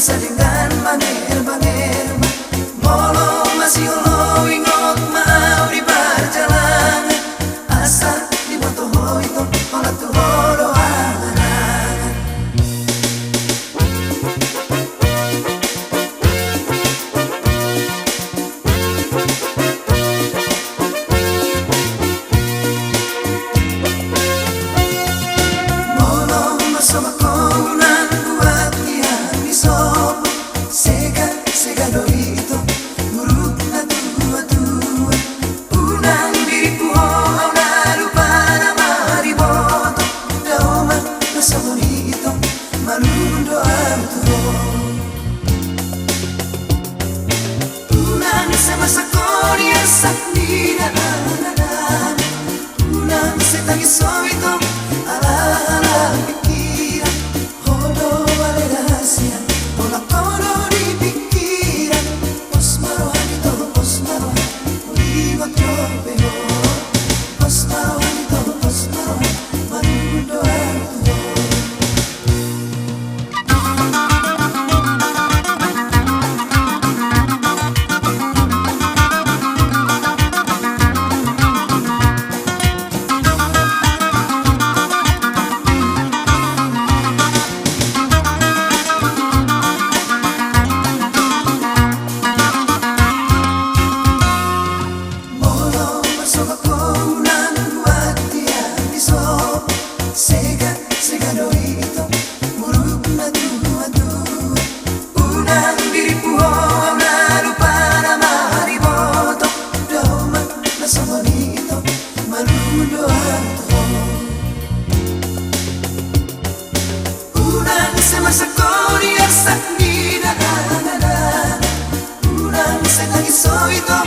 biasa dengan banger-banger molo masih olo ingot mau di perjalanan asa di boto hoito olah tu horo angan. Molo masama kounan buat yang disop sega dorito buruk na tua unang diriku au na lupa na mariboto dauma na saborito malundo arturo unang sa masakori asak nina unang sa tagisoito ala pikiran hodo ale rahasia olah todo di pikiran pos marohan itu pos marohan liwat tropeo pos marohan itu pos marohan malundo arturo. Sega dorito buruk na tua unang diriku au na lupa na mariboto dauma na saborito malundo arturo unang sa masakori asak nina unang sa tagisoito